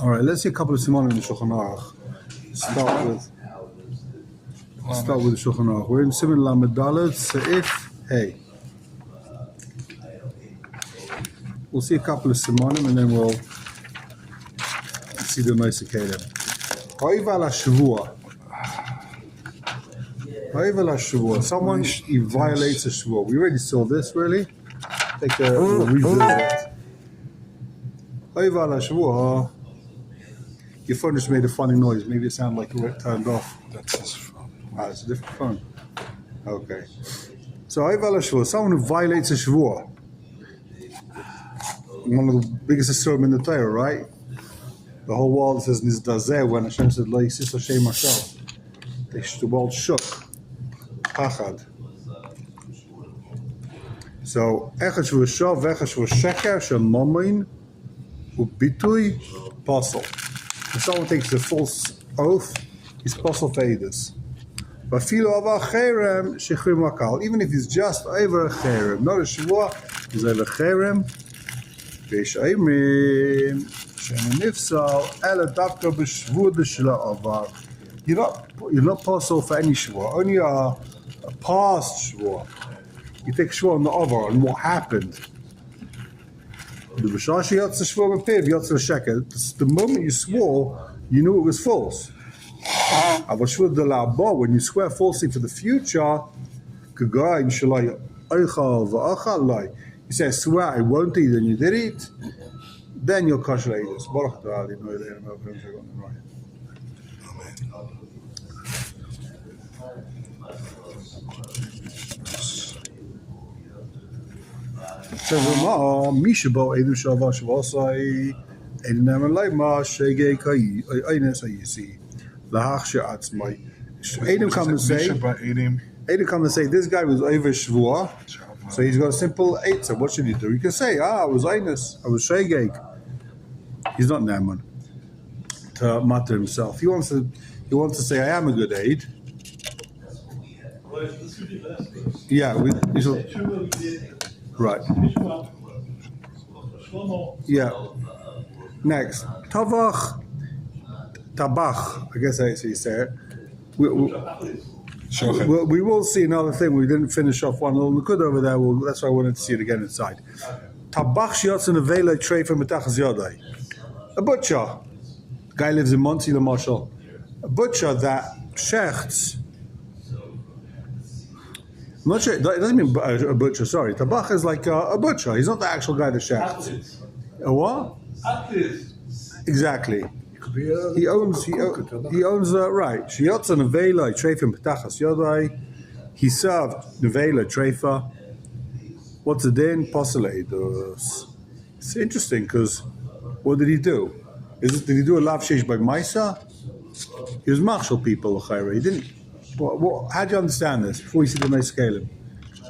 All right, let's see a couple of simonim in the Shulchan Aruch. Start with the Shulchan Aruch. We're in Siman Lamed Daled Seif Hey. We'll see a couple of simonim and then we'll see the Moshe Kalim. Ha'oiv al Shavua. Ha'oiv al Shavua. Someone he violates a Shavua. We already saw this, really. Take a revisit. Ha'oiv al Shavua. Your phone just made a funny noise. Maybe it sounded like it got turned off. That's his phone. It's a different phone. Okay. So, ha'oiv al Shavua. Someone who violates a Shavua. One of the biggest asurim in the Torah, right? The whole world says Nizdazeh when Hashem said Lo Yisis Hashem Hashal. The world shook. Pachad. So Echad Shvu Shav, Echad Shvu Sheker, Shem Momin, Ubitui, Apostle. If someone takes a false oath, he's apostle for Eidos. But Filo Ava Cherem, Shechrim Wakal. Even if he's just over a Cherem, not a Shavua, he's over Cherem. ויש אומרים שנפסל אלא דווקא בשבוע של העבר. You're not apostle for any shvua, only a past shvua. You take shvua on the avar and what happened. The moment you swore, you knew it was false. When you swear falsely for the future, you say, I swear I won't eat, and you did it, then you'll kosher Eidos. Baruch atah Adonai Eloheinu melech haolam v'amayim. So, Misha bo Eidu Shavah Shavasai, Eidu Nemer Leima, Shegei Kai, Eines Ayisi, Lahach She'atzmai. Eidu come and say, this guy was over Shvuah. So he's got a simple 8. So what should he do? He can say, I was Einus, I was Shegeg. He's not Naaman to matter himself. He wants to say, I am a good aid. Yeah, right. Yeah. Next, Tabach, I guess that's how you say it. We will see another thing. We didn't finish off one little nakud over there. That's why I wanted to see it again inside. Tabach shiyotzen avela treifa metachas yodai. A butcher. The guy lives in Monsey, the marshal. A butcher that shechts. I'm not sure. It doesn't mean a butcher. Sorry, tabach is like a butcher. He's not the actual guy that shechts. A what? Exactly. He owns the right. Shiyotzen nevela treifa petachas yodai. He served nevela treifa. What's it then? Posseleidos. It's interesting because what did he do? Did he do a lav sheish by Maisa? He was marshal people. He didn't. How do you understand this? Before you see the Moshe Kalim,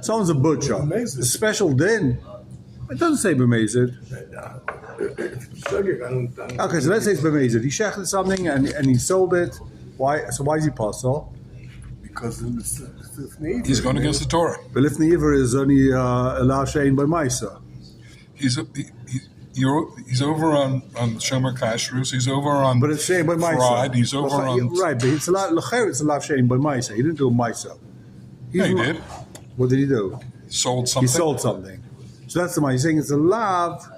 someone's a butcher. A special din. It doesn't say b'mezid. Okay, so let's say it's b'mezid. He shechted something and he sold it. Why? So why is he posel? Because he's going against the Torah. But Lifnei Iver is only allowed shein by Maisa. He's over on Shomer Kashrus. He's over on. But it's shein by Maisa. Fried. He's over on. Right, but it's allowed. It's allowed shein by Maisa. He didn't do a Maisa. Yeah, he did. What did he do? Sold something. He sold something. So that's the mind. He's saying it's a lav.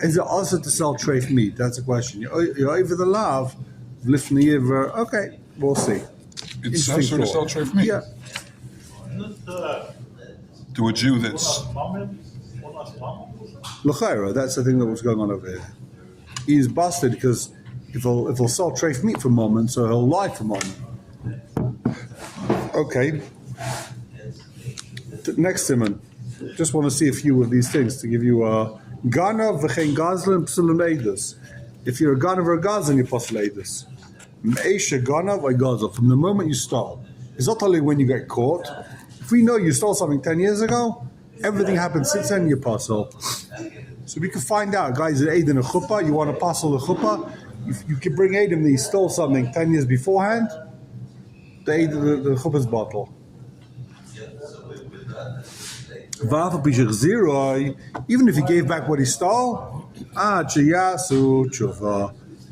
Is it also to sell treif meat? That's the question. You're over the lav, Lifnei Iver. Okay, we'll see. It's also to sell treif meat. Yeah. To a Jew that's. L'chaira, that's the thing that was going on over here. He's busted because if he'll sell treif meat for a moment, so he'll lie for a moment. Okay. Next Simon. Just want to see a few of these things to give you a Ganav v'chein gazlan p'sulim eidos. If you're a Ganav or a gazlan, you're posel eidos. Me'esha Ganav or gazlan. From the moment you stole. It's not only when you get caught. If we know you stole something 10 years ago, everything happened since then, you're posel. So we can find out, guys, an aid in a chuppah, you want to posel the chuppah, you can bring aid that he stole something 10 years beforehand, the aid of the chuppah's bottle. Even if he gave back what he stole,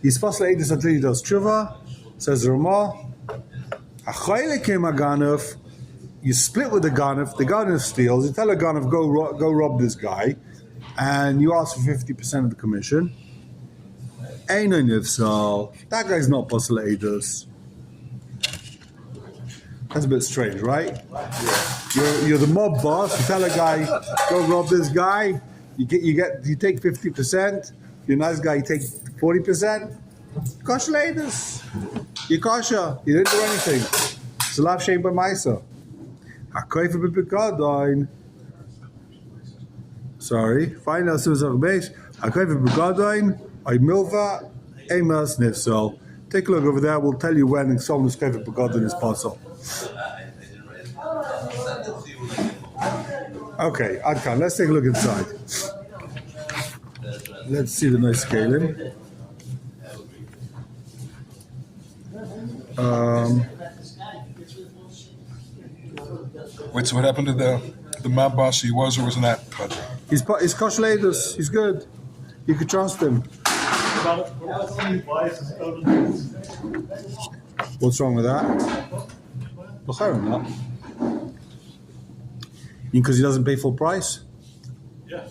He's Pasal Edus until he does Tshuva, says Ramah. Achayle came a Ganef. You split with the Ganef steals. You tell a Ganef, go rob this guy, and you ask for 50% of the commission. Eino Nifsal. That guy's not Pasal Edus. That's a bit strange, right? You're the mob boss. You tell a guy, go rob this guy. You take 50%. You're a nice guy. You take 40%. Kosher ladies. You kosher. You didn't do anything. It's a lav shame by Maisa. Hakoifer b'begadoin. Sorry. Find out some of base. Hakoifer b'begadoin. I milva emas nifsal. Take a look over there. We'll tell you when someone's koifer b'begadoin is possible. Okay, Adkan, let's take a look inside. Let's see the nice scaling. Wait, so what happened to the mob boss? He was or was not? He's kosher leidus. He's good. You could trust him. What's wrong with that? Not. Because he doesn't pay full price? Yeah.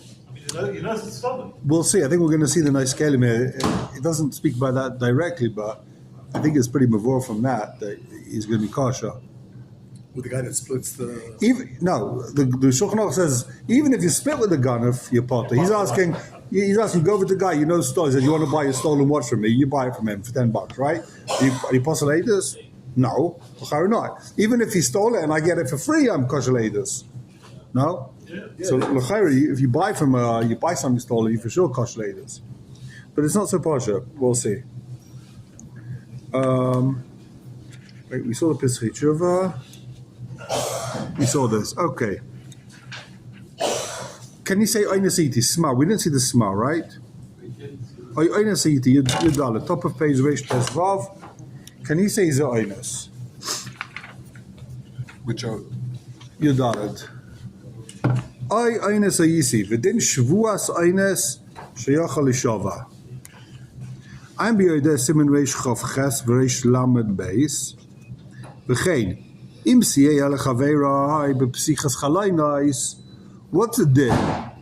I mean, he knows it's stolen. We'll see. I think we're going to see the nice scale here. It doesn't speak about that directly, but I think it's pretty mavor from that he's going to be kosher. With the guy that splits the... The Shulchan Aruch says, even if you split with the Ganef, you're potter. He's asking, go with the guy, you know the store. He says, you want to buy a stolen watch from me? You buy it from him for $10, right? Are you kosher leidus? No, not. Even if he stole it and I get it for free, I'm kosher leidus. No? Yeah. So if you buy from you buy something stolen, you for sure kosher leidus. But it's not so posher. We'll see. Wait, we saw the Pesach Tshuva. We saw this. Okay. Can you say Oinasiti, Sma? We didn't see the Sma, right? Oinasiti, Yudala, top of page Reish Tes Vav. Can you say Za'oinas? Which are? Yudalad. Oinas Ayisi, V'din Shvuas Oinas, Sheyach Alishova. I'm B'yodah Simen Reish Chav Ches V'reish Lamed Beis. V'chein. What's the din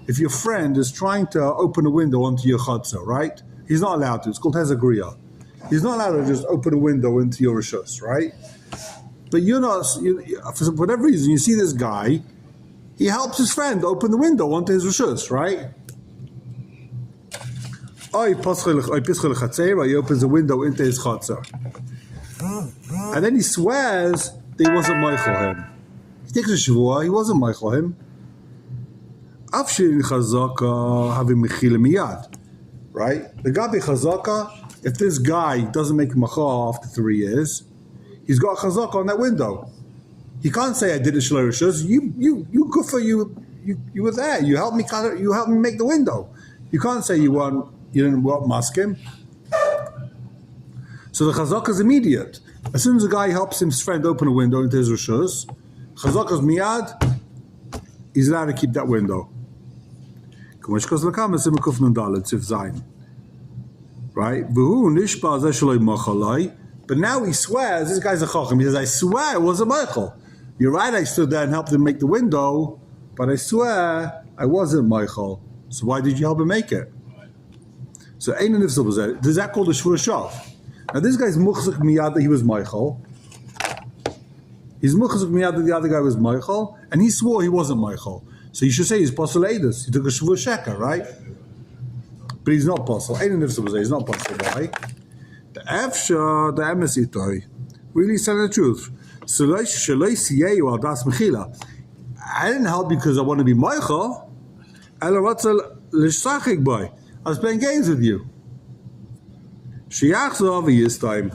if your friend is trying to open a window onto your chutzah, right? He's not allowed to. It's called hezagriya. He's not allowed to just open a window into your rishus, right? But you're not, for whatever reason, you see this guy, he helps his friend open the window onto his rishus, right? He opens the window into his chutzah. And then he swears he wasn't Michael him. He takes a shvua, he wasn't Michael him. Afshin chazaka having mechile miyad. Right? The Gabi chazaka, if this guy doesn't make machal after 3 years, he's got a chazaka on that window. He can't say I did it shlerishus. You goofer, you were there. You helped me cut it, you helped me make the window. You can't say you didn't want maskim. So the chazaka is immediate. As soon as a guy helps his friend open a window into his rishus, chazaka's miyad, he's allowed to keep that window. Right? But now he swears, this guy's a chacham, he says, I swear it wasn't Michael. You're right, I stood there and helped him make the window, but I swear I wasn't Michael. So why did you help him make it? So does that call the shvur shav? Now this guy's muchzik miyad that he was Michael. He's muchzik miyad that the other guy was Michael, and he swore he wasn't Michael. So you should say he's posel edus. He took a shvur sheker, right? But he's not posel. He's not posel. Why? The efsha, the emes really said the truth. I didn't help because I want to be Michael. I was playing games with you. Time.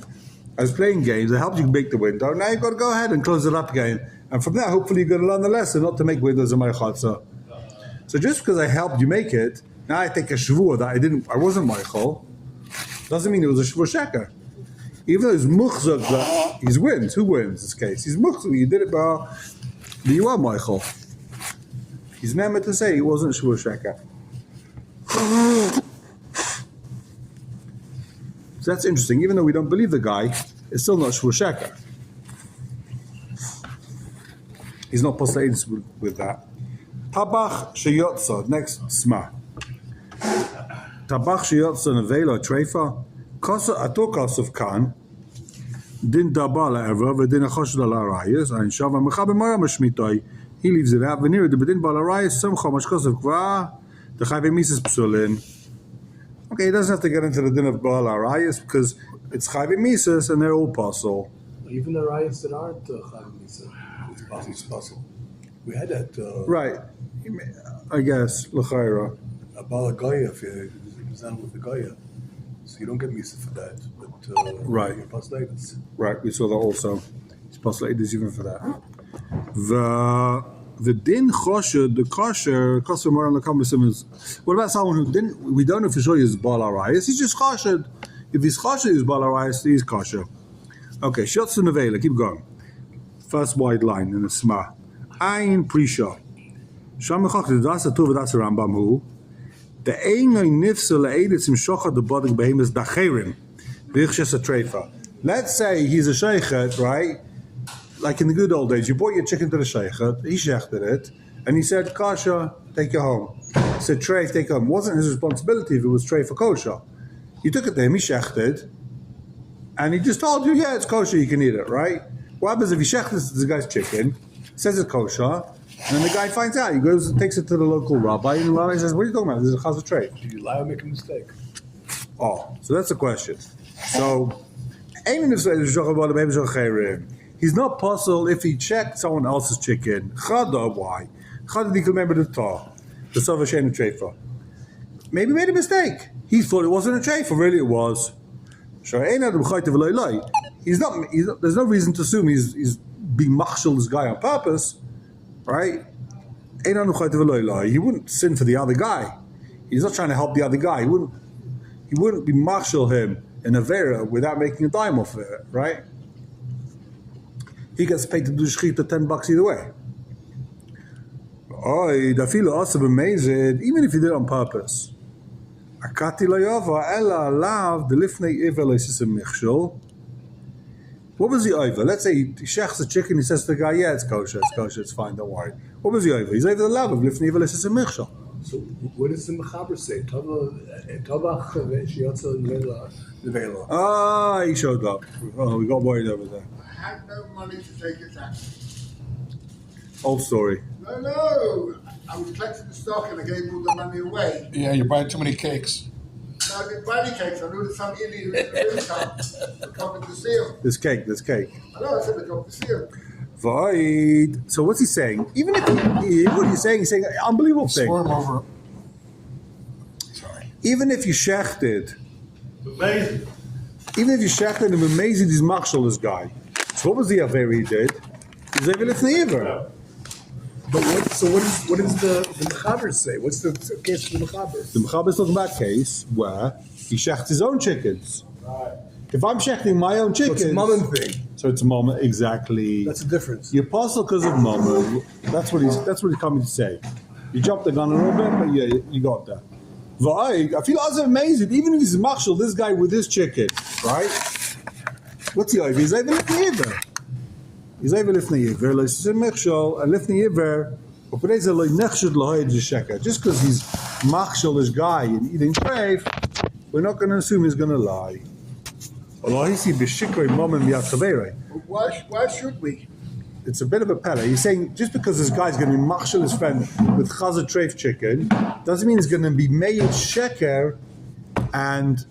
I was playing games, I helped you make the window, now you've got to go ahead and close it up again. And from there, hopefully you're going to learn the lesson not to make windows in my chutzah. So just because I helped you make it, now I take a shvur that I wasn't Michael, doesn't mean it was a shvur sheker. Even though it's muchzak that he wins. Who wins in this case? He's muchzak, you did it, but you are Michael. He's never to say he wasn't shvur sheker. So that's interesting. Even though we don't believe the guy, it's still not shvur sheker. He's not posleidus with that. Tabach sheyotza, next sma. Tabach sheyotza nevela treifa. Kosa atokas of kan. Din dabala ever, v'din achoshd al arayis. Ein shava mechabe mara mashmitoi. He leaves it out. V'nir the bedin bal arayis. Some chamashkos of kva. The chayve mises psulin. Okay, he doesn't have to get into the din of bal arayis because it's chayve mises and they're all pasul. Even the riots that aren't Chaim Misa, it's possible. We had that. Right. I guess l'chayra. A Balagaya, if you're down with the Goya. So you don't get Misa for that. But Right. you're postulated. Right, we saw that also. It's posleidus even for that. The din chosher, the kosher more on the conversation is. What about someone who didn't? We don't know for sure he's bal arayis. He's just kosher. If he's kosher, he's bal arayis. He's kosher. Okay, shotsu nevela. Keep going. First wide line in the sma. Ein prisha. Shamachach the dasa tov that's a Rambam who. The einay nifsa leeditz im shochad the bodig behemoths dacherim. B'yichshes a treifa. Let's say he's a sheichet, right? Like in the good old days, you brought your chicken to the sheichet, he shechted it, and he said, Kasha, take it home. He said, treif, take it home. It wasn't his responsibility if it was treif for kosher. You took it to him, he shechted, and he just told you, yeah, it's kosher, you can eat it, right? What happens if he shechted the guy's chicken, says it's kosher, and then the guy finds out, he goes and takes it to the local rabbi, and the rabbi says, what are you talking about? This is a chaz of treif. Did you lie or make a mistake? Oh, so that's the question. So, he's not puzzled if he checked someone else's chicken. Chada, why? Chada did remember the Torah, the Savashen Treifa. Maybe he made a mistake. He thought it wasn't a Treifa, really it was. He's not. There's no reason to assume he's being machshel this guy on purpose, right? He wouldn't sin for the other guy. He's not trying to help the other guy. He wouldn't be machshel him in a vera without making a dime off of it, right? He gets paid to do shchita $10 either way. Even if he did it on purpose. What was the over? Let's say he shechs the chicken, he says to the guy, yeah, it's kosher, it's fine, don't worry. What was the over? He's over the lav of lifnei ivel esis michshel. So what does the Mechaber say? Tabach sheyotza nevela. Ah, he showed up. Oh, we got worried over there. I had no money to take a taxi. Old story. No. I was collecting the stock and I gave all the money away. Yeah, you're buying too many cakes. No, I didn't buy any cakes. I knew that some idiot in the room come to see him. This cake. I know, I said I come to see him. Void. So what's he saying? Even if what he's saying unbelievable thing. Swarm over. Sorry. Even if you shechted, Amazing. and amazing he's machshel this guy. So what was the aver he did? He's over lifnei iver. But what does the Mechaber say? What's the case of the Mechaber? The Mechaber is talking about a case where he shechts his own chickens. Right. If I'm shechting my own So chickens, it's a mammon thing. So it's a mammon, exactly. That's the difference. You're apostle because of mammon. That's what he's coming to say. You jumped the gun a little bit, but yeah, you got that. I feel also amazing. Even if he's marshal, this guy with his chicken, right? What's he over? He's over lifnei iver. He's over lifnei iver. Le'sis michshel and lifnei iver. Just because he's marshal, this guy, and eating treif, we're not going to assume he's going to lie. Why should we? It's a bit of a pella. He's saying just because this guy's going to be marshal his friend with chazar treif chicken doesn't mean he's going to be made sheker and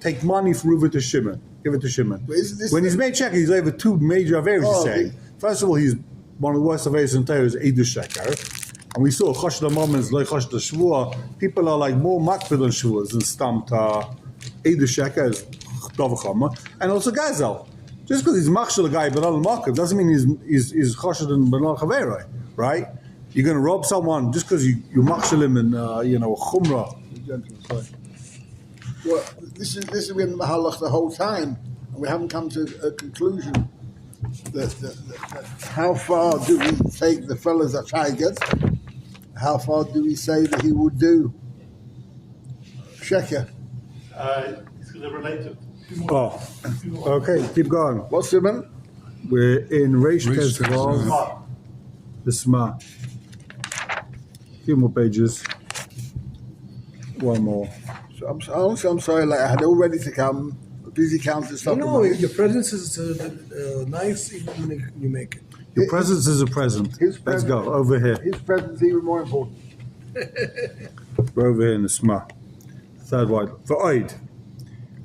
take money for Ruva to Shimon. Give it to Shimon. When he's made sheker, he's over two major averes. He's saying. First of all, he's one of the worst averes in Torah is Eidu sheker, and we saw chosh damam is like chosh shvua. People are like more makpid on shvuas than stamta. Eidu sheker is dovachama, and also gazel. Just because he's machshel a guy benal makiv doesn't mean he's choshed and benal chaveroi, right? You're going to rob someone just because you machshel him in a chumrah. Well, this has been mahalach the whole time, and we haven't come to a conclusion. That how far do we take the fellas at Tigers? How far do we say that he would do sheker? He's going to relate to it. Oh, okay, keep going. What's the man? We're in Reish Reish Tezvav, Ah, the Sma. Few more pages. One more. So I'm sorry, like I had all ready to come. Busy counting stuff. No, your presence is nice even when you make it. Your presence is a present. His Let's present- go, over here. His presence even more important. We're over here in the Sma. Third wide. For Oid.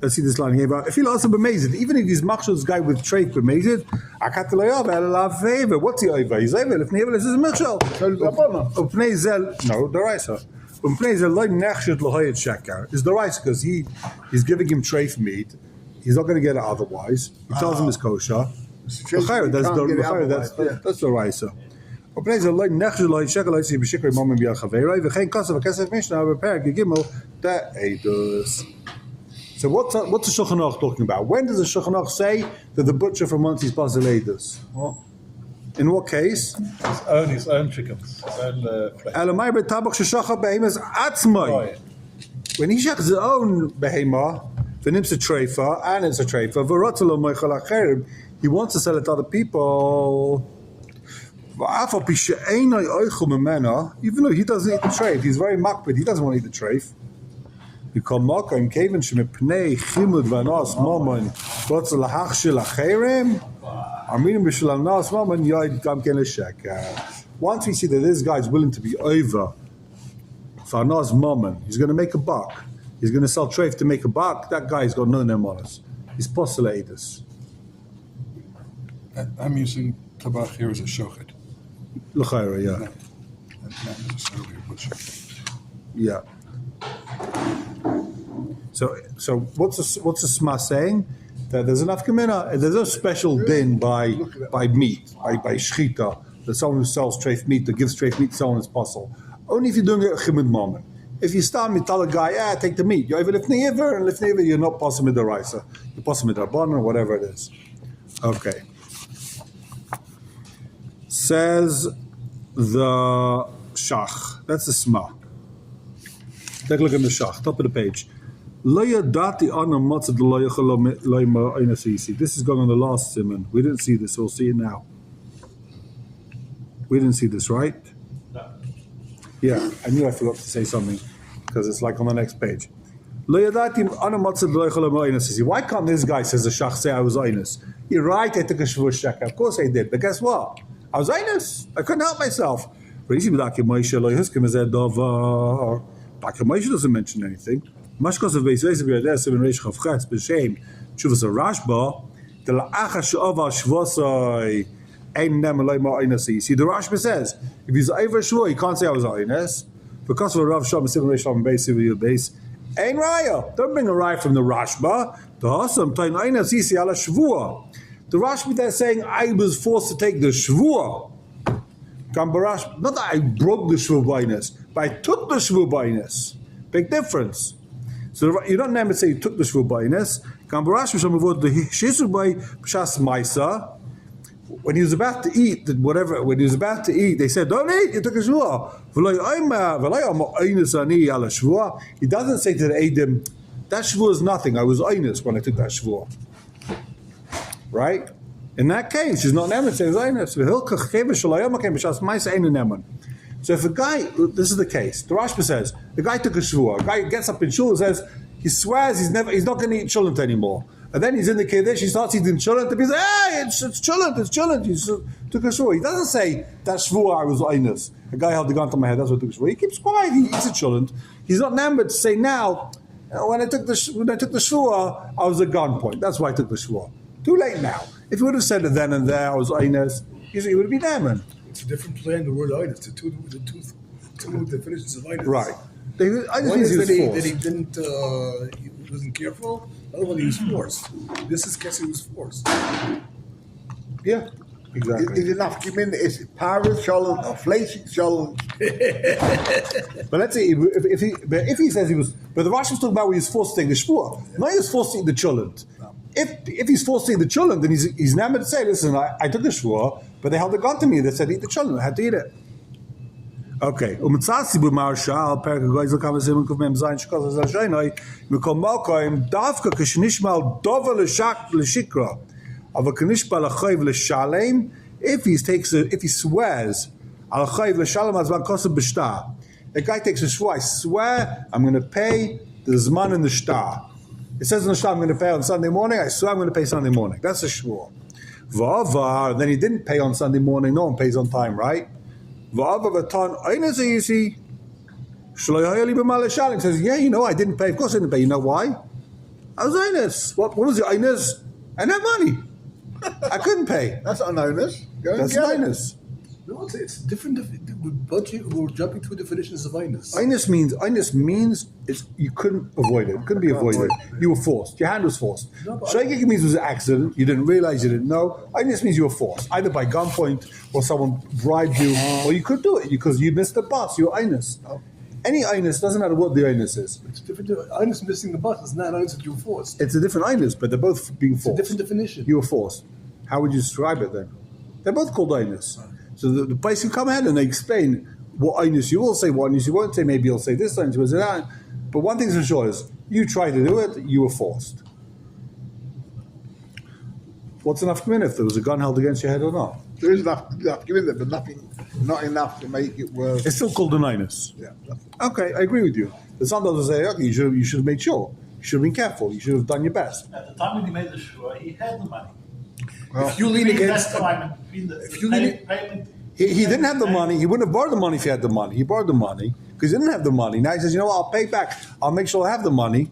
Let's see this line here. But if he lost him amazing, even if he's machshel guy with treif amazing, I can't tell you about favor. What's the over? He's over. If never this is a machshel. So the Rabbanan. Upnei zel, no, the Raisa. Upnei zel loy nechshet lohoyet sheker. Is the Raisa because he's giving him treif meat. He's not going to get it otherwise. He tells him it's kosher. L'chayr, that's the l'chayr, that's the Raisa. Upnei zel loy nechshet lohoyet sheker loy si b'shikri momim b'yad chaveiroi v'chein kasav v'kesef mishnah v'perek gimel da edus. So what's the Shulchan Aruch talking about? When does the Shulchan Aruch say that the butcher from Monty's Basileidus? In what case? his own chickens, his own flesh. Elamai betabach sheshachar behemas atzmai. Right. When he shechs his own behema, v'nims a treifa, and it's a treifa, v'rotzelo moichel acherim, he wants to sell it to other people. V'af al pi she'enai oichel memena, even though he doesn't eat the treif, he's very makbid, he doesn't want to eat the treif. Because Makom Kevin Shemipnei Chimud Vanas Mammon What's the Lahachshil Acherim? Aminim Bishlam Nas Mammon Yad Gam Ken L'Shek. Once we see that this guy is willing to be over Vanas Mammon, he's going to make a buck. He's going to sell treif to make a buck. That guy's got no name on us. He's postulatus. I'm using tabach here as a shochet. L'chayra, yeah. Not necessarily a butcher. Yeah. So what's the Sma saying? That there's enough gemina. There's no special din by meat, by shchita, that someone who sells treif meat, that gives treif meat to someone is possible. Only if you're doing it chimud moment. If you start me tell a guy, take the meat. You're even lifneiver, and lifneiver, you're not possible the raisa. You're possible the rabbanon or whatever it is. Okay. Says the shach. That's the Sma. Take a look at the shach, top of the page. This is going on the last simon. We didn't see this, we'll see it now. We didn't see this, right? No. Yeah, I knew I forgot to say something because it's like on the next page. Why can't this guy, says the shach, say I was einus? You're right, I took a shvuah sheker. Of course I did, but guess what? I was einus. I couldn't help myself. Dr. Moshe doesn't mention anything. Mashkos of Beis V'Yadesim and Reish Chavchetz B'Shem Shuvas Rashba the La'acha She'ava Shvosai Ein Nem Eloi Ma'inasi. See, the Rashba says if he's over Shvua, he can't say I was Einas because of Rav Sham Sim Reish Chavchetz Beis V'Yadesim. Ein Raya. Don't bring a raya from the Rashba. The Hasam Tain Einasi Si Ala Shvua. The Rashba there saying I was forced to take the Shvua. Not that I broke the Shvua B'Einas, but I took the Shvua B'Einas. Big difference. So you don't name it say you took the Shvua B'Einas. When he was about to eat, when he was about to eat, they said, don't eat, you took a Shvua. He doesn't say to the Eidim, that Shvua is nothing, I was Einas when I took that Shvua. Right? In that case, she's not neman. Says so if a guy, this is the case. The Rashba says the guy took a shvua. A guy gets up in shul and says he swears he's not going to eat chulent anymore. And then he's in the Kedesh, he starts eating chulent. And he's like, hey, it's chulent. He took a shvua. He doesn't say that shvua I was einus. A guy held the gun to my head. That's what took a shvua. He keeps quiet. He eats a chulent. He's not neman to say now. When I took the shvua, I was at gunpoint. That's why I took the shvua. Too late now. If he would have said it then and there, I was einus, he would have been neman. It's a different play on the word itis. The two definitions of itis. Right. One is that he didn't, he wasn't careful. The other one, he was forced. This is guess he was forced. Yeah, exactly. It's enough. It's Paris Shalom or Fleischig Shalom. But let's see, if he says he was, but the Rashi was talking about when he's forced to take the shvua. No. Now he's forced to eat the chulent. No. If he's forced to eat the chulent, then he's never to say, listen, I took the shvua, but they held the gun to me. They said, eat the chulent. I had to eat it. Okay. Umitzasi b'marshal perek goyzel kamasim kuvmem zayin shkos azashaynoi mikom malkoim davka kishnishmal dova l'shikra ava kinishbal achayiv l'shalem if he swears al achayiv l'shalem azman kosev b'shtar. A guy takes a shvur. I swear I'm going to pay the zman in the shtar. It says in the shtar I'm going to pay on Sunday morning. I swear I'm going to pay Sunday morning. That's a shvur. V'avar, then he didn't pay on Sunday morning. No one pays on time, right? V'avar v'tan einas easy. Shlo yaheli b'mal shalim says, yeah, you know, I didn't pay. Of course I didn't pay. You know why? I was einas. What was the einas? I didn't have money. I couldn't pay. That's not an onus. That's einas. No, it's different. We're jumping to definitions of einus. Einus means it's you couldn't avoid it. It couldn't be avoided. You were forced. Your hand was forced. Shaygig means it was an accident. You didn't realize, you didn't know. Einus means you were forced, either by gunpoint or someone bribed you, or you could do it because you missed the bus. You're einus. Any einus, doesn't matter what the einus is. It's different. Einus missing the bus is not einus that you were forced. It's a different einus, but they're both being forced. It's a different definition. You were forced. How would you describe it then? They're both called einus. So the place you come ahead and they explain what einus you will say, what einus you won't say. Maybe you'll say this einus was that. But one thing's for sure is you tried to do it, you were forced. What's enough to win if there was a gun held against your head or not? There is enough given there, but not enough to make it worth. It's still called an einus. Yeah. Okay, I agree with you. But sometimes they say, okay, you should have made sure. You should have been careful. You should have done your best. At the time when he made the shua, he had the money. If you lean against He didn't have the money. He wouldn't have borrowed the money if he had the money. He borrowed the money because he didn't have the money. Now he says, you know what, I'll pay back. I'll make sure I have the money.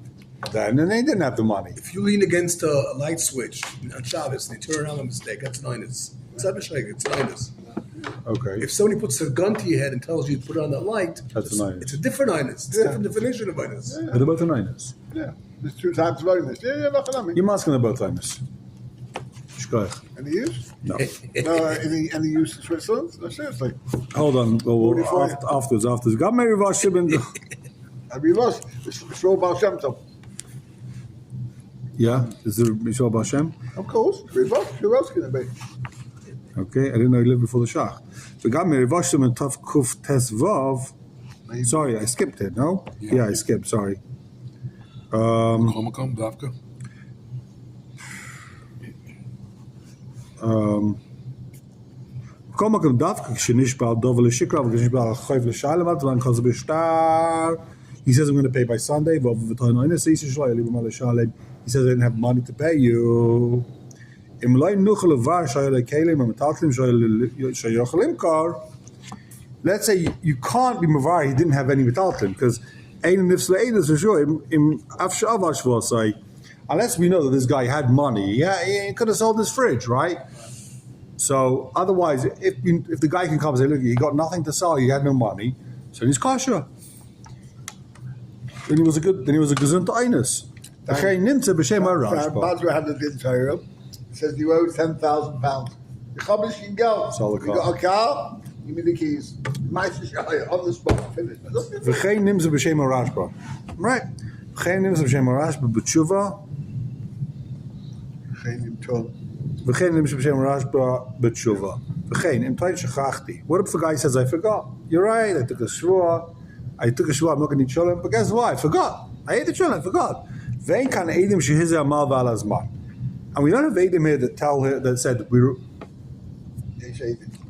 Then and they didn't have the money. If you lean against a light switch on Shabbos and you turn around by mistake, that's an einus. It's not a shayk, it's an einus. Okay. If somebody puts a gun to your head and tells you to put on that light, That's an einus. It's a different einus. It's a different definition of einus. But they're both an einus. Yeah. There's two types of onus. Yeah, nothing on me. You're asking they're both einus. Shkoyach. Any use? No. No, any use in Switzerland? No, seriously. Hold on. Well, afterwards. God may reverse him. I mean, it's all about Shem Tov. Yeah, is it Mishal Bashem? Of course. Revosh. Who else can it be? Okay, I didn't know he lived before the Shach. So God may reverse him in Taf Kuf Tes Vav. Sorry, I skipped it. No? Yeah, I skipped. Sorry. Komakom, Davka. Komakom Davka Shinishbal Dovel Shikra Shinishbal Chayv L'Shalem Advan Kaz B'Shtar. He says I'm going to pay by Sunday. He says I didn't have money to pay you. Let's say you can't be mavar. He didn't have any metalton because for sure. Unless we know that this guy had money, he could have sold his fridge, right? So otherwise, if the guy can come and say, look, he got nothing to sell, he had no money, so he's kosher. Then he was a gesund einus. Okay, nimtze b'shem harash. Basra had a din Torah. It says you owe £10,000. The chabbos can go. Sell the You got a car. Give me the keys. Might on the spot. Finish. V'chein nimtze b'shem harash. Right. V'chein nimtze b'shem harash b'tshuva. V'chein nimtze b'shem harash b'tshuva. V'chein im tayin shechachti. What if the guy says I forgot? You're right. I took a shvua. I'm not going to need sholem, but guess what? I forgot. I ate the sholem. I forgot. And we don't have Eidim here that tell her that said we.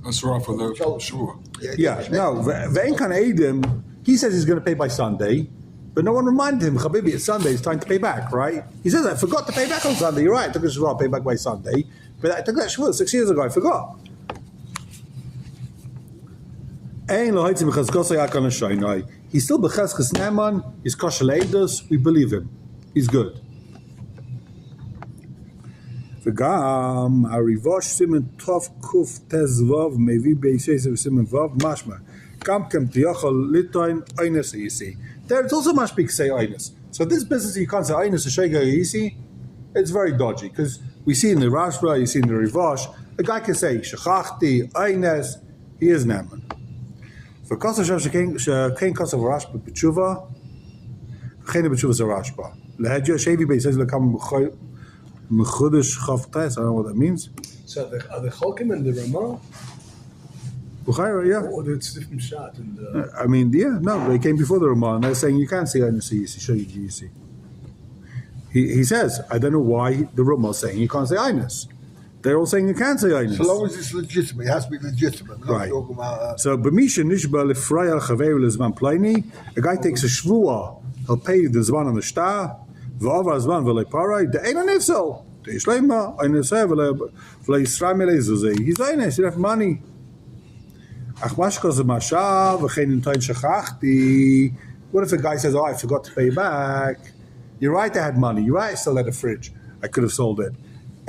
That's right for the sure. Yeah, no. Ve'en kan Eidim. He says he's going to pay by Sunday, but no one reminded him. Chabibi, it's Sunday. It's time to pay back, right? He says I forgot to pay back on Sunday. You're right. I took a shvur. I'll pay back by Sunday, but I took that shvur 6 years ago. I forgot. He's still b'cheskes neman. He's kosher leidus. We believe him. He's good. V'gam harivosh simen tov kuf tezvav mevi beiseis simen vav mashma kam kem tiyachol litoin einus eisi. There it's also mashpik say einus. So this business you can't say einus a shega eisi. It's very dodgy because we see in the Rashba, you see in the Rivosh, a guy can say shechachti einus. He is neman. For Kosav Shekein Kosav Rashba B'tshuva, Chein B'tshuva is a Rashba. Lehedya Shevi Bey says Lekam Mechudesh Chavtes. I don't know what that means. So are the Chalkim and the Ramah? Yeah. Or it's a different shot. And, I mean, yeah, no, they came before the Ramah, and they're saying you can't say Einus Yisi. He says, I don't know why the Ramah is saying you can't say Einus. They're all saying you can't say Einus. So long as it's legitimate, it has to be legitimate. We're not Right. talking about, So, B'misha Nishba Lefraya Chaveru Lezman Pleini, a guy takes a shvua, he'll pay the Zman on the star, V'avar Zman V'lei Parai, the Ein Nifsel, the Ishlema, Ein Nifsel V'lei Yisrael Melei Zuzei. He's Einus, you have money. Ach mashka ze mashav, v'chein in toin shachachti. What if a guy says, oh, I forgot to pay back? You're right, I had money. You're right, I still had a fridge. I could have sold it.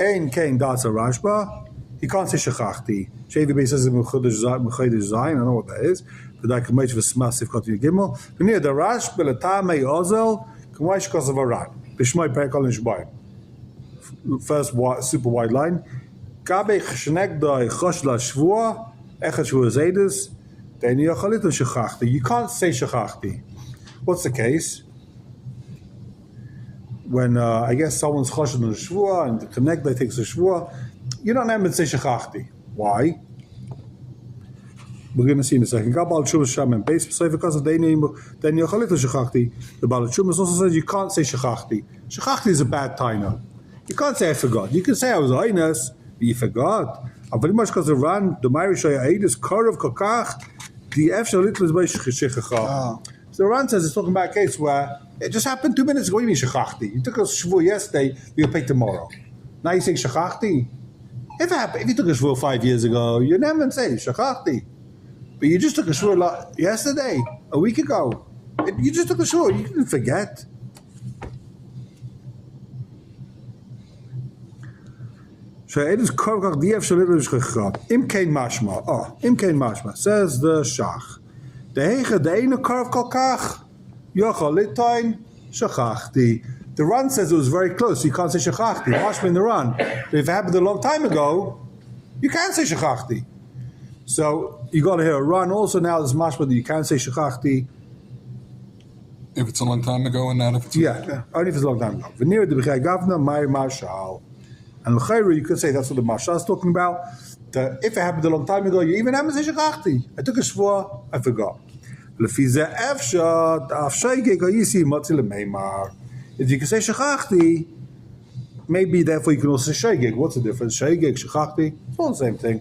Ein kein das a rashba. He can't say shachachti. Shevi Bey says mechodesh zayin. I don't know what that is. But I can make a massive cut to your gimel. Near the rash, belatame ozel, k'maish kos of a rat. B'shmai perkal in shbayim. First super wide line. Gabe chshnek doi chosh la shvua. You can't say shachachti. What's the case? When I guess someone's choshed on a shvua and the connect they takes a shvua, you don't have to say shachachti. Why? We're going to see in a second. The Baal Shumas also says you can't say shachachti. Shachachti is a bad taina. You can't say I forgot. You can say I was heinous, but you forgot. אבל אם השכזה רן, דומיירי שהעידס קורב כל כך, the אפשר ליטלס בי שכחה. So Ran says it's talking about a case where it just happened 2 minutes ago. What do you mean shachachti? You took a shvur yesterday, you'll pay tomorrow. Now you say shachachti? If you took a shvur 5 years ago, you never say shachachti. But you just took a shvur yesterday, a week ago. You just took a shvur, you didn't forget. Im kein mashma. Im kein mashma. Says the shach. The hege de ene karv kolkach. Yochal litain shachachti. The Ran says it was very close. You can't say shachachti. Mashma in the Ran. But if it happened a long time ago, you can't say shachachti. So you got to hear a Ran. Also now there's mashma that you can't say shachachti. If it's a long time ago and not if it's only if it's a long time ago. V'nir de b'chai gavna my mashal. And l'chayru, you could say that's what the Mashal is talking about. That if it happened a long time ago, you even haven't said shachachti. I took a shvua, I forgot. If you can say shachachti, maybe therefore you can also say shegeg. What's the difference? Shegeg, shachachti, it's all the same thing.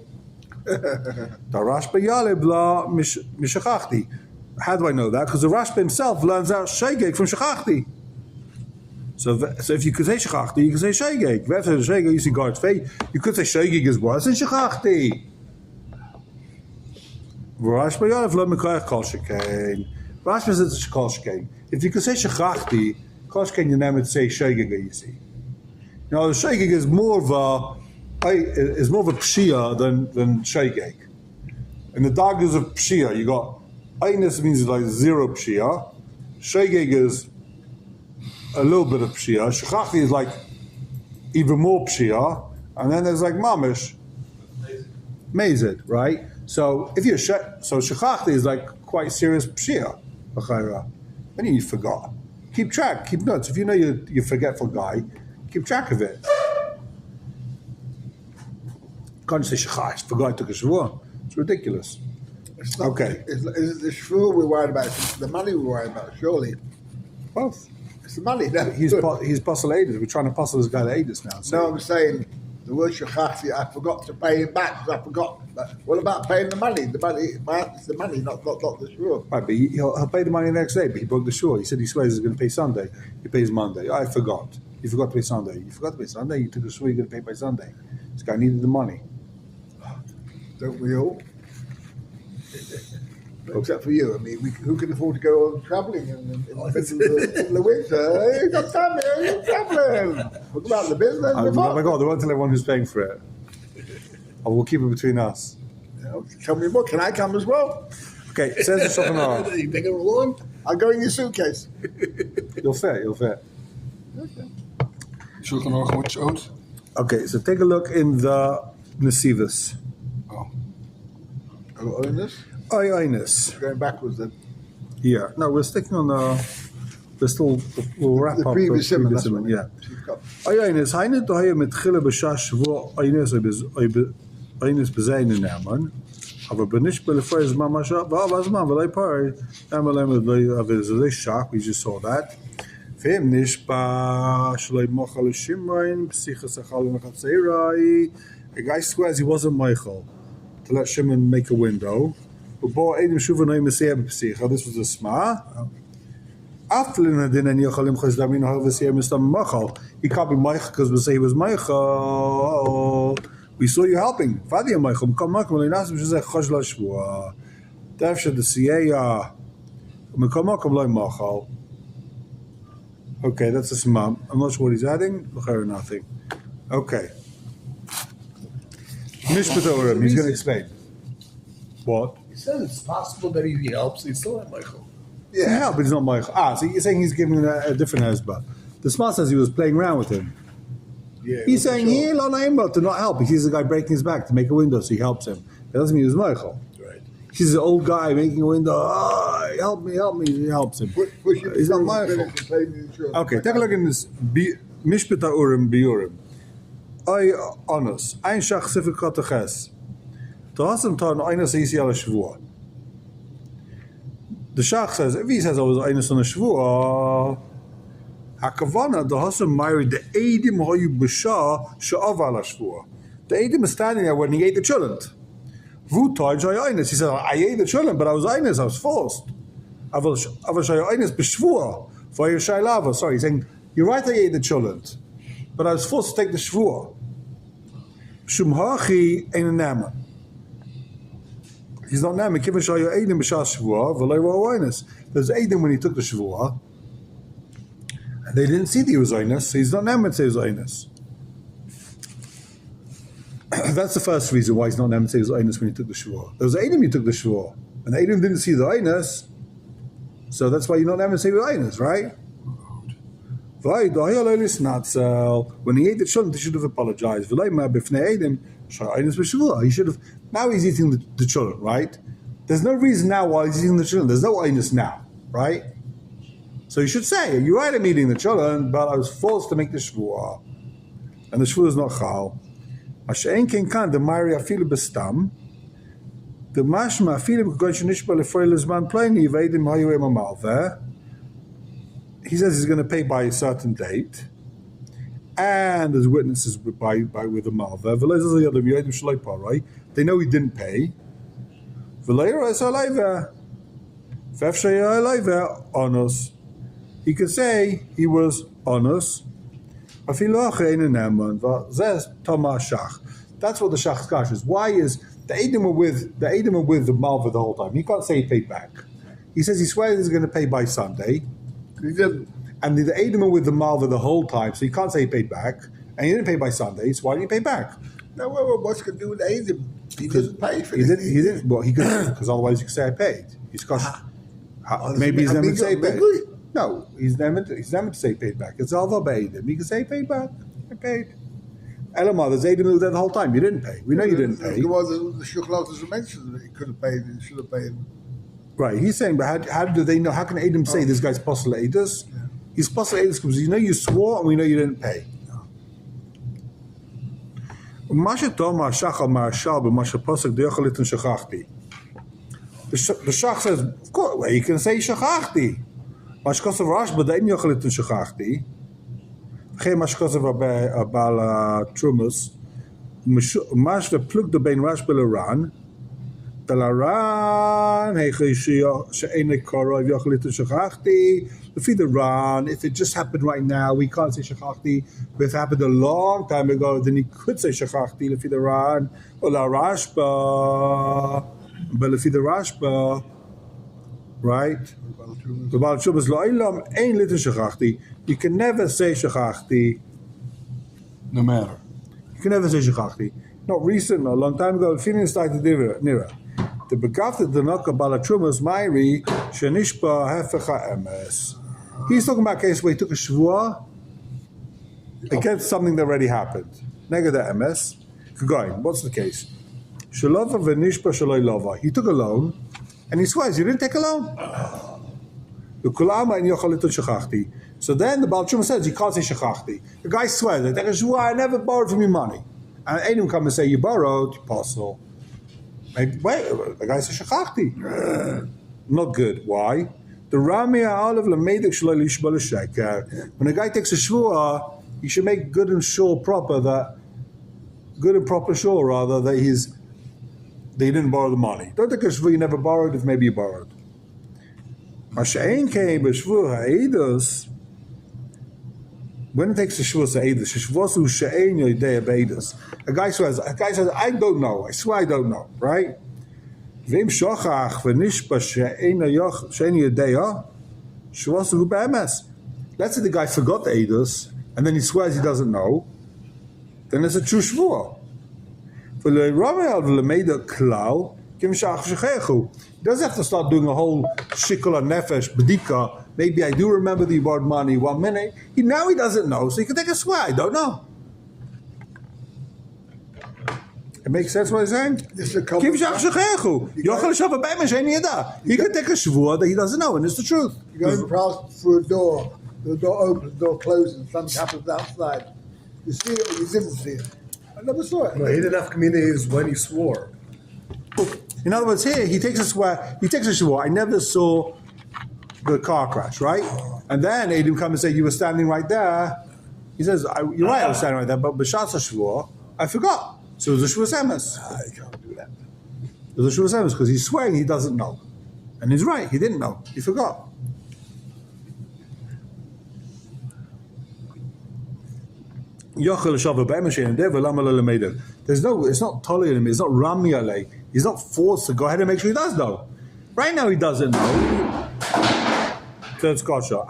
Darash b'yaleb la mishachachti. How do I know that? Because the Rashba himself learns out shegeg from shachachti. So if you could say shachachti, you can say shegeg. If you say shegeg, you see God's face. You could say shegeg is worse than shachachti. Rashba yalef lo mikoyach kol shekain. Rashba says it's kol shekain. If you could say shachachti, kol shekain you never say shegeg. You see. Now the shegeg is more of a pshia than shegeg. In the daggers of pshia, you got einus means like zero pshia. Shegeg is a little bit of pshia. Shachachti is like even more pshia, and then there's like mamish, mazid, right? So if you're so shachachti is like quite serious pshia, then you forgot. Keep track, keep notes. If you know you're a forgetful guy, keep track of it. Can't say shachach. Forgot I took a shvur. It's ridiculous. it's not, Okay. Is it the shvur we're worried about? It's the money we're worried about, surely. Both. It's the money. No? He's puzzle Adis. We're trying to puzzle this guy to Adis now. So. No, I'm saying the word shachachti, I forgot to pay him back because I forgot. But what about paying the money? The money, it's the money, not the shvur. Right, but he'll pay the money the next day, but he broke the shore. He said he swears he's going to pay Sunday. He pays Monday. I forgot. You forgot to pay Sunday. You forgot to pay Sunday. You took a shore, you're going to pay by Sunday. This guy needed the money. Don't we all? Except for you. I mean, who can afford to go on travelling in the middle of the winter? You've got time here, you're travelling. Talk about the business. Oh my God, they won't tell everyone who's paying for it. Oh, we'll keep it between us. Tell me more. Can I come as well? Okay, says the Shulchan Aruch. You take it along? I'll go in your suitcase. You'll fit. Shulchan Aruch, which oath? Okay, so take a look in the Nesivus. Oh. On this? Oinus. Going backwards then. Yeah. No, we're sticking on we'll wrap The up previous the simon, previous that's simon, what yeah. she's got. Oinus, heine dohaya mit chile b'shash vo oinus bezayne naman. אבל בנשפה לפי זמן מה ועב הזמן ולא פרי, למה אבל זה shock, we just saw that. ואם נשפה שלא ימוך על השמרין, פסיכס אכל ומחצייראי, a guy swears he wasn't Michael to let Shimon make a window. But boy, Adam Shuvanay Messiah Psicha, this was a sma. After Linadin and Yochalim Chazdamin Havasiah Mr. Machal, he can't be Michael because we say he was Michael. We saw you helping. Vadia Michael, come Michael, and asked him to say Chajla Shua. Tafsha the Siya, Makamakam like Machal. Okay, that's a smam. I'm not sure what he's adding. Nothing. Okay. Mishpat Orim, he's going to explain. What? He said it's possible that he helps. He's still not Michael. Yeah, but he's not Michael. So you're saying he's giving a different husband. The smart says he was playing around with him. Yeah, He's saying he to not help. He sees a guy breaking his back to make a window, so he helps him. That doesn't mean he was Michael. Right. He's an old guy making a window. Oh, help me. He helps him. He's not Michael. Okay, take a look in this. Mishpat Urim Biurim. I honest. Ein Shach Sifik Kataches. The Hassan Tan Einas Isial Shvua. The Shach says, if he says I was Einas on a Shvua, Hakavana, the Hassan married the Eidim Hoyu Bashar Sha'aval Shvua. The Eidim is standing there when he ate the chulent. Vutaj Einas. He said, I ate the chulent, but I was Einas, I was forced. Aval Einas B'Shvua. For your Shailava. Sorry, he's saying, you're right, I ate the chulent, but I was forced to take the Shvua. Shumhachi ain't a Nama. He's not Nama. Given Shayu Eidim B'Shas Shvua, V'lei Ra'oinus. There's Eidim when he took the Shvua, and they didn't see that he was Einus, so he's not Nama to say he was Einus. That's the first reason why he's not Nama to say he was Einus when he took the Shvua. There was Eidim he took the Shvua, and the Eidim didn't see the Einus, so that's why you're not Nama to say he was Einus, right? When he ate the children, he should have apologized. He should have. Now he's eating the children, right? There's no reason now why he's eating the children. There's no einus now, right? So you should say, you're right, I'm eating the children, but I was forced to make the shvuah, and the shvuah is not chal. Mashen ken kan the mari afilu bestam. The mashma afilu because nishba lefoil zman pleni veidim hayu emamalveh. He says he's going to pay by a certain date, and there's witnesses with a malva. Right? They know he didn't pay. Honest. He could say he was honest. That's what the shach kash is. Why is the Edom were with the malva the whole time? He can't say he paid back. He says he swears he's going to pay by Sunday. He didn't. And the Edom were with the malva the whole time, so you can't say he paid back. And he didn't pay by Sunday, so why didn't he pay back? Now, what's going to do with Adam? He didn't pay for it. He didn't. Well, he could, because otherwise you could say I paid. He's maybe he's never to say paid. No, he's never to say paid back. It's all about Edom. He can say paid back. I paid. Elamar, there's Edom who was there the whole time. You didn't pay. We know you didn't pay. The Shuklat mentioned that he could have paid and should have paid. Right, he's saying, but how do they know? How can Edom say this guy's Posel Edus? He's Posel Edus because you know you swore and we know you didn't pay. The Shach says, of course, well, you can say Shachachti. Mashkos of Rashba, the Ein Yochalit and Shachachti. Geen Mashkos of Abal Trumus. Mash the plug the Bein Rashba Laran. The Laran, the Ran, if it just happened right now, we can't say Shachachti. But if it happened a long time ago, then he could say Shachachti, Lefi the Ran, or La Rashba. But Lefi the Rashba, right? The Baal Shubas Lo'ilam ain't little Shachachti. You can never say Shachachti. No matter. You can never say Shachachti. Not recent, a long time ago, Phoenix started Nira. The begafted the Naka Balatrumas Mairi Shanishpa Hefecha Emes. He's talking about a case where he took a shvuah against something that already happened. Nega the Emes. Going, what's the case? Shalova v'nishpa shaloi lova. He took a loan, and he swears, you didn't take a loan. The kulama and yochalitun shachachti. So then the Baal Truma says, you can't say shachachti. The guy swears, I take a shvuah, I never borrowed from you money. And Edom come and say, you borrowed, you parcel. Wait, the guy says shachachti. Not good. Why? The Rami Ha'alav Lameidik Shelo Lishba L'Sheker. When a guy takes a shvua, he should make good and proper that he didn't borrow the money. Don't take a shvua you never borrowed if maybe you borrowed. Masha'ein came b'shvua ha'edus. When it takes a shvua ha'edus, shvuasu she'ein yodei ha'edus. A guy says, I don't know. I swear I don't know. Right? V'im shochach v'nishba she'ein yodei shvuasu be'emes. Let's say the guy forgot the edus and then he swears he doesn't know. Then it's a true shvua. He doesn't have to start doing a whole shikol nefesh bedika. Maybe I do remember that you borrowed money 1 minute. Now he doesn't know, so he can take a swear. I don't know. It makes sense what I'm saying? This is a couple. He can take a shvua that he doesn't know, and it's the truth. You go across through a door, the door opens, the door closes, and something happens outside. You see it or you didn't see it. I never saw it. No, he didn't have communities when he swore. In other words, here he takes a swear. He takes a shvua. I never saw the car crash, right? And then Adam come and say, "You were standing right there." He says, "You're right, I was standing right there, but b'shas shvua, I forgot." So it was a shvua semes. You can't do that. It was a shvua semes because he's swearing he doesn't know, and he's right. He didn't know. He forgot. There's no, it's not totally him, it's not Rami alei. He's not forced to go ahead and make sure he does know. Right now he doesn't know. So it's kosher.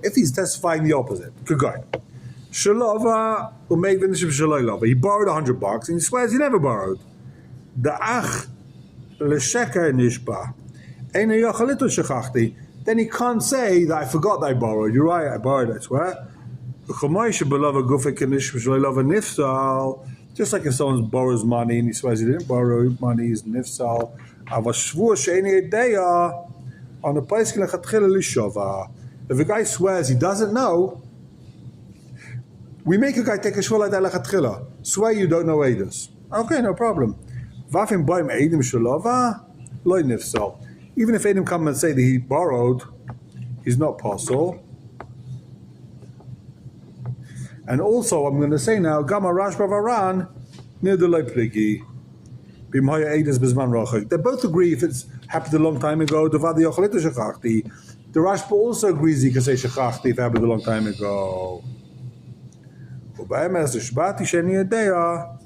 If he's testifying the opposite, good guy. He borrowed $100 and he swears he never borrowed. Then he can't say that I forgot that I borrowed. You're right, I borrowed, I swear. Just like if someone borrows money and he swears he didn't borrow money, he's nifsal. On the place, if a guy swears he doesn't know, we make a guy take a shvua like that lechatchila. Swear you don't know edus. Okay, no problem. Even if Adam come and say that he borrowed, he's not possible. And also, I'm going to say now, Gama Rashba Varan, near the Leipligi, Bimhaya Edis Bizman Rochak. They both agree if it's happened a long time ago, the Vadi Ochalita Shachachti. The Rashba also agrees he can say Shachachti if it happened a long time ago. Ubaemes Shbati Sheni Yedea.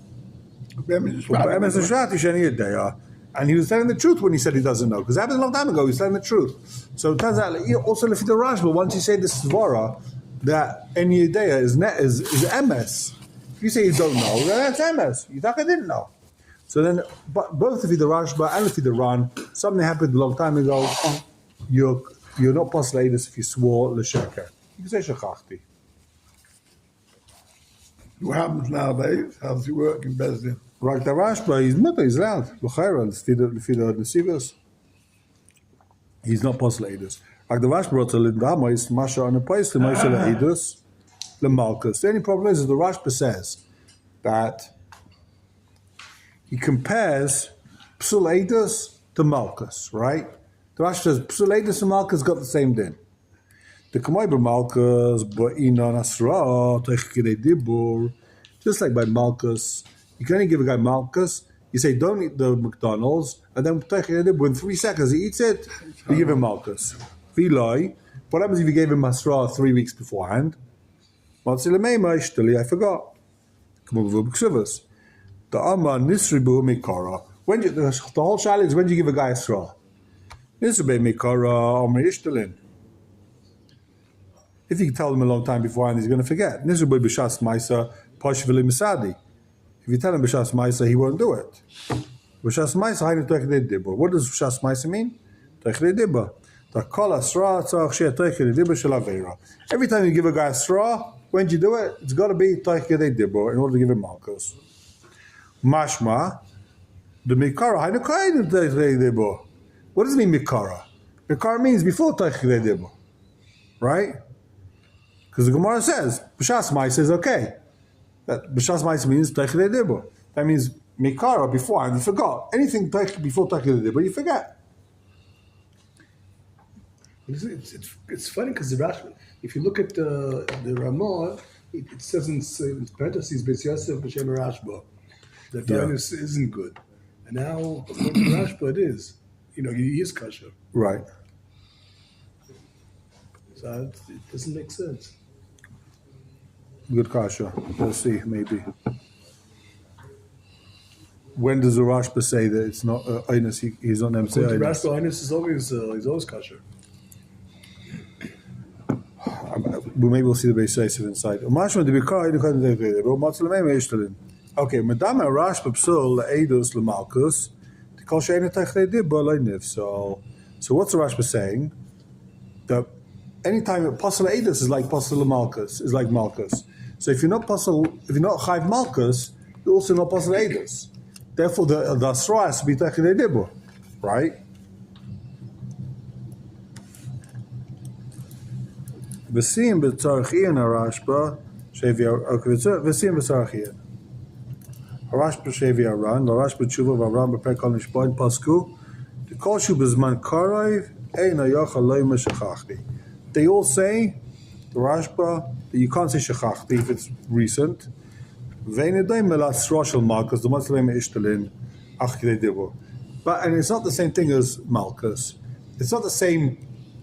And he was telling the truth when he said he doesn't know, because it happened a long time ago, he was telling the truth. So it turns out, also if the Rashba, once you say this Svara, that any idea is MS. If you say you don't know, then that's MS. You thought I didn't know. So then, both if the Rashba and if the Ran, something happened a long time ago, you're not postulated if you swore l'sheker. You can say shachachti. What happens nowadays? How does it work in Bezdin? Like the Rashba, he's loud. L'chayra, l'fida nesivas. He's not postulated. Like the Rashba brought to Lindama is Masha on a place to Moshe Leidus, Lemalkus. The only problem is that the Rashba says that he compares Psul Eidus to Malkus, right? The Rashba says Psul Eidus and Malkus got the same din. The Kamoy Malkus, Ba'ina Nasra, Techkidei Dibur, just like by Malkus, you can only give a guy Malkus. You say don't eat the McDonald's, and then Techkidei Dibur in 3 seconds he eats it. You give him Malkus. What happens if you gave him Masra 3 weeks beforehand? I forgot. The whole shayla is when do you give a guy a straw? If you tell him a long time beforehand, he's going to forget. If you tell him b'shas ma'isa, he won't do it. B'shas ma'isa, what does b'shas ma'isa mean? Every time you give a guy a straw, when you do it, it's got to be Taichidei Dibur in order to give him Malchus. Mashma, the Mikara, what does it mean Mikara? Mikara means before Taichidei Dibur, right? Because the Gemara says, B'shas Ma'is is okay. That B'shas Ma'is means Taichidei Dibur. That means Mikara before, and you forgot. Anything before Tachid Dibur, you forget. It's funny because the Rashi, if you look at the Ramah, it says in parentheses, Beis Yosef b'Shem Rashba, that Tainus isn't good. And now, according to Rashba, it is. He is kosher. Right. So it doesn't make sense. Good kasha. Let's see, maybe. When does the Rashba say that it's not Einus? He's on them say According to Einus. Rashba, Einus is always kosher. Well, maybe we'll see the Beis Yosef inside. Okay, Madame Rashba Psul Le'edus Le'malkus Tikol She'ena Technei Dibur Le'nifsal. So what's the Rashba saying? That anytime Pasal Edus is like Pasal Malkus, is like Malkus. So if you're not Chayv Malkus, you're also not Pasal Edus. Therefore, the Asra has to be Technei Dibur, right? V'sim b'tzarchian Rashba Shevia. Okay, v'sim b'tzarchian. Rashba Shevia Ran, Rashba Tshuva V'Avram B'Perkal Nishboin Pasku. The Kolshu B'Zman Karayv Ein Hayachal Lo Meshachachti. They all say, the Rashba, that you can't say Shechachti if it's recent. But and it's not the same thing as Malkus. It's not the same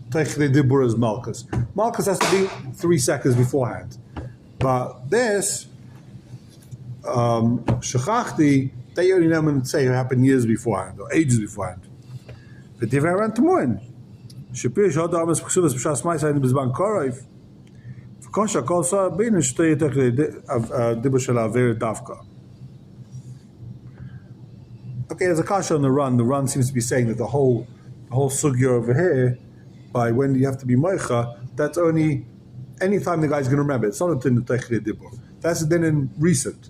Technei Dibur as Malkus. Malkus has to be 3 seconds beforehand. But this, Shechachti, they only know and say it happened years beforehand, or ages beforehand. But they ran to Moin. Shapir Shadam is Ksubas B'Shas Ma'isa in Bizban Korayv. V'kosha Kol Sa Bein Shtei Dibur Shel Aver Davka. Okay, there's a kasha on the run. The run seems to be saying that the whole sugya over here, by when you have to be moicha, that's only any time the guy's going to remember. It's not a din of Technei Dibur. That's a din in recent.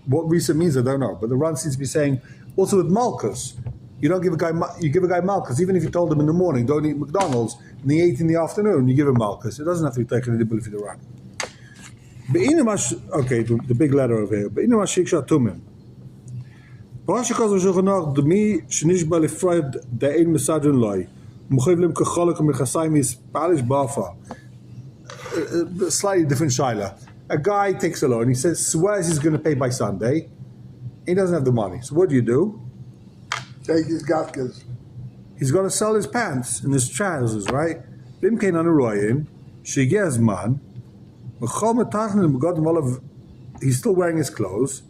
What recent means, I don't know. But the run seems to be saying also with Malkus. You don't give a guy. You give a guy Malkus, even if you told him in the morning, don't eat McDonald's, and he ate in the afternoon. You give him Malkus. It doesn't have to be taken in the if you run. Okay, the big letter over here. Slightly different shaila. A guy takes a loan. He swears he's going to pay by Sunday. He doesn't have the money. So what do? Take his gaskets. He's going to sell his pants and his trousers, right? Bimkein on a royim, shigez man, he's still wearing his clothes.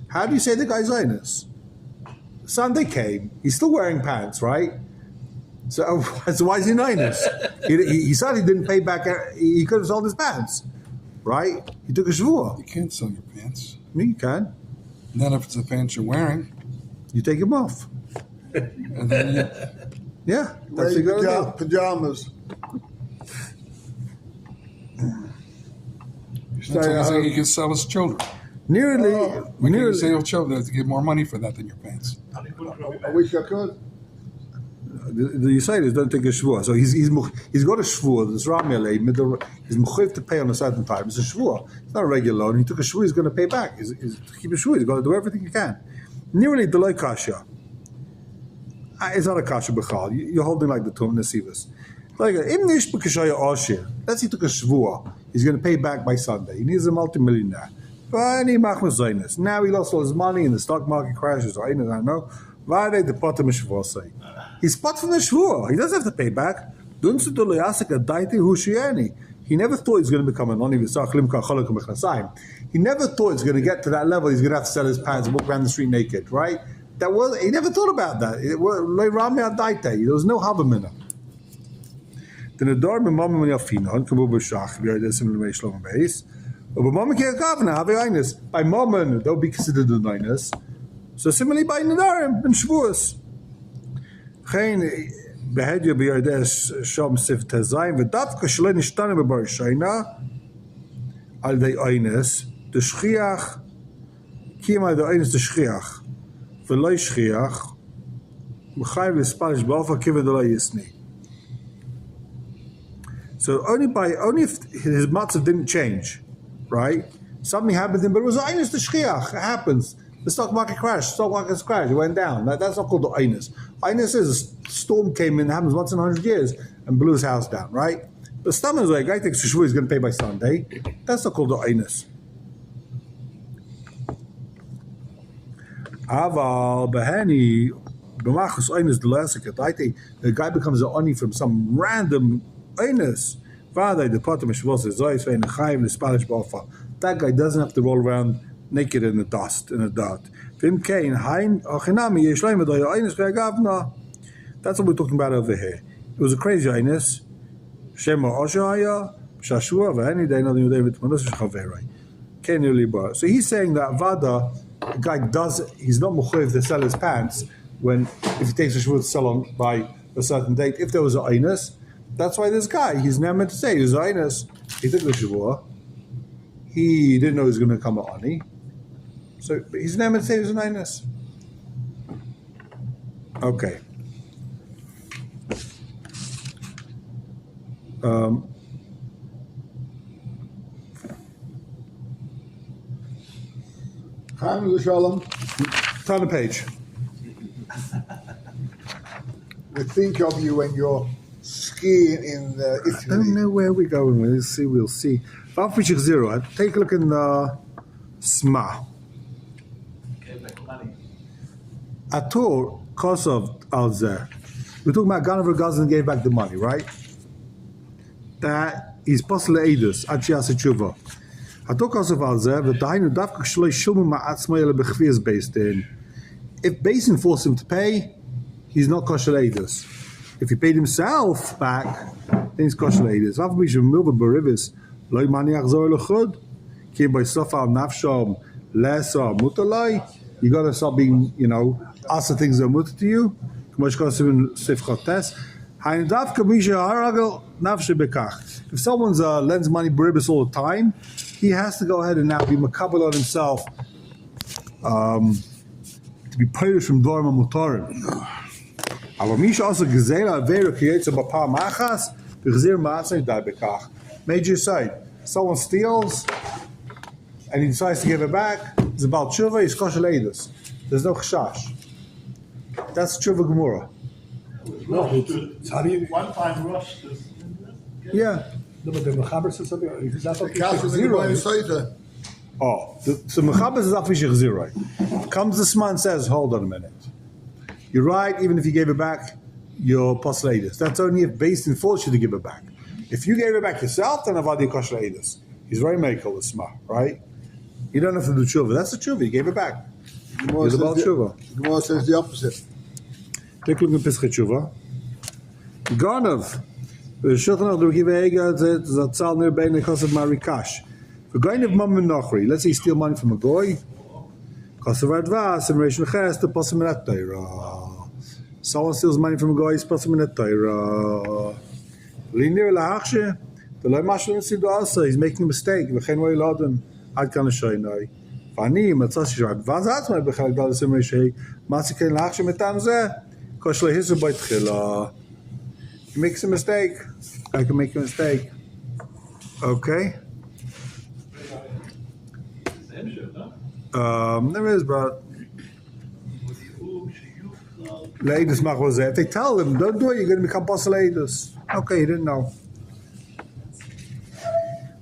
How do you say the guy's Einus? Sunday came, he's still wearing pants, right? So why is he Einus? He said he didn't pay back, he could have sold his pants, right? He took a shvua. You can't sell your pants. Me, you can. And then if it's the pants you're wearing, you take them off. And then Yeah, that's Wear what you got to do. pajamas. that's like he can sell his children. Nearly, Why can't you sell your children to get more money for that than your pants? I wish I could. the Yisraelis don't take a shvua. So he's got a shvua. This Ramele, he's mechuyev to pay on a certain time. It's a shvua. It's not a regular loan. He took a shvua. He's going to pay back. He's to keep a shvua. He's got to do everything he can. Nearly delay kasha. It's not a kasha b'chal. You're holding like the Tum Nesivas. Like imnish b'kashaya ashir. Let's say he took a shvua. He's going to pay back by Sunday. He needs a multimillionaire. Now he lost all his money and the stock market crashes. I don't know. He's spot from the shvur. He doesn't have to pay back. He never thought he was going to become a non. He never thought he was going to get to that level. He's going to have to sell his pants and walk around the street naked, right? He never thought about that. There was no habamina. By Mammon, they'll be considered the Ninus. So similarly by Nadarim and Shavuos. Geen behedje b'yardes sham sif tezayim v'davka shalei nishtanu b'barishayna al dei Einus the shchiach kima the Einus the shchiach v'loi shchiach m'chayv l'spanish b'alfa kiva d'loi yisni. So only if his matzah didn't change, right? Something happened to him, but it was Einus the Shchiach. It happens. The stock market crashed. Stock market's crashed. It went down. That's not called the Einus. Einus is a storm came in, happens once in 100 years, and blew his house down, right? But Stam is like, guy thinks he's going to pay by Sunday. That's not called the Einus. Aval Bahani B'machus Einus Delesiket. I think the guy becomes an Oni from some random Einus. That guy doesn't have to roll around naked in the dust, in the dirt. That's what we're talking about over here. It was a crazy Einus. So he's saying that Vada, a guy he's not mechuyev to sell his pants if he takes a shvur to sell on by a certain date. If there was an Einus, that's why this guy, he's never meant to say he was Einus. He took the shvur. He didn't know he was going to come an Ani. So he's never meant to say he was an Einus. Okay. Turn the page. We think of you when you're skiing in Italy. I don't know where we're going. We'll see. Zero. Take a look in the Sma. Gave back money. Atur Kosov Alzer. We're talking about Ganavar Gazan gave back the money, right? That is possible Eidus, Achias Tshuva. Atur Kosov Alzer, the Dainu Davka Shloi Shumu Ma'atzma Yele Bechvias based in. If Basin forced him to pay, he's not kosher Eidus. If he paid himself back, then he's kosher Eidus. Vav Mishav Milva Barivis, Loi Mani Achzor Lechud, Kim by Sofal Nafsham, Lesa Mutalai. You gotta stop being, asa things that are mutter to you. If someone's lends money Baribis all the time, he has to go ahead and now be makabel on himself to be punished from Dorma Mutarim. Major side, someone steals and he decides to give it back, it's about tshuva, he's kosher leidus. There's no chashash. That's tshuva gemura. No, it's how do you? One time Rosh. Yeah. No, but the Mechaber said something. He's not talking Zero. Oh, so Mechabes is afishich zero. Comes this man and says, hold on a minute. You're right, even if you gave it back, you're posleidus. That's only if based in force you to give it back. If you gave it back yourself, then avadi kosleidus. He's very makel, this ma, right? You don't have to do tshuva. That's the tshuva. You gave it back. It's about tshuva. The Gemara says the opposite. Take a look at Pesach Tshuva. Garnov. Shulchan Aruch Ega Zatzal near Bein Kosav Marikash. For Garnov Mammon Nochri. Let's say you steal money from a goy. Kosav Advas and Reish Meches to Posiminet Torah. Someone steals money from a goy. He's Posiminet Torah. Linear Lahachshe. The Loi Mashal Nesidu also. He's making a mistake. V'chein Roi Laden. Ad Kan L'Shoinoi. Fani Matzah Shishar Advas Atzmai B'chal Gdal Sim Reish Matzi Kein Lahachshe Metam Zeh. He makes a mistake. I can make a mistake. Okay. There is, but ladies machozeh. If they tell him, don't do it, you're going to become posel ladies. Okay, he didn't know.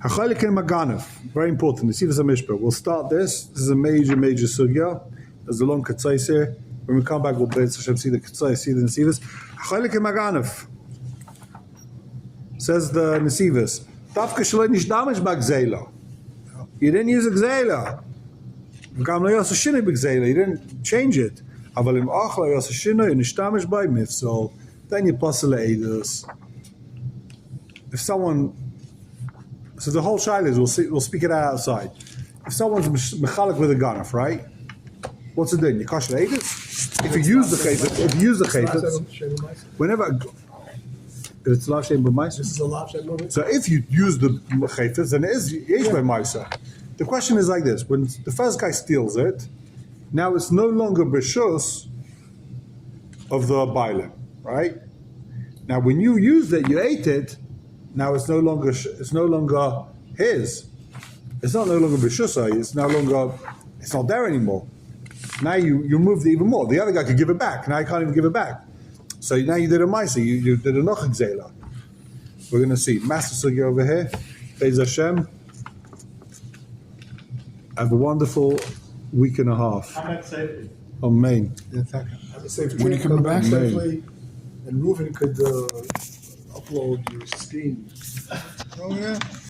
Hachalik in Maganav. Very important. The Sivas HaMishpah. We'll start this. This is a major sugya. There's a long katzais here. When we come back, we'll see the Ketzai, see the Nesivas. Chaylik Maganov says the Nesivas. Tafka shaloi nish damage b'gzeila. You didn't use a gzeila. V'gam lo yasa shinoi b'gzeila. You didn't change it. Aval im ach lo yasa shinoi nish damage by mifsol. Then you pass eidus. If someone, so the whole shaila is we'll speak it out outside. If someone's mechalik with a ganaf, right? What's it doing? You kosher eidus? If you use the chayfetz, whenever it's lav shem b'maisa. This is a lav shem moment. So if you use the chayfetz, then it is yesh b'maisa. The question is like this: when the first guy steals it, now it's no longer b'shus of the bailim, right? Now when you used it, you ate it. Now it's no longer his. It's not no longer b'shusay. It's no longer. It's not there anymore. Now you moved it even more. The other guy could give it back. Now you can't even give it back. So now you did a ma'isa. You did a nochik zela. We're going to see Master Sugi over here. Be'ez Hashem. Have a wonderful week and a half. I'm at safety. Amen. Have a safe When you trip, coming come back? safely, and Reuven could upload your screen. Oh yeah.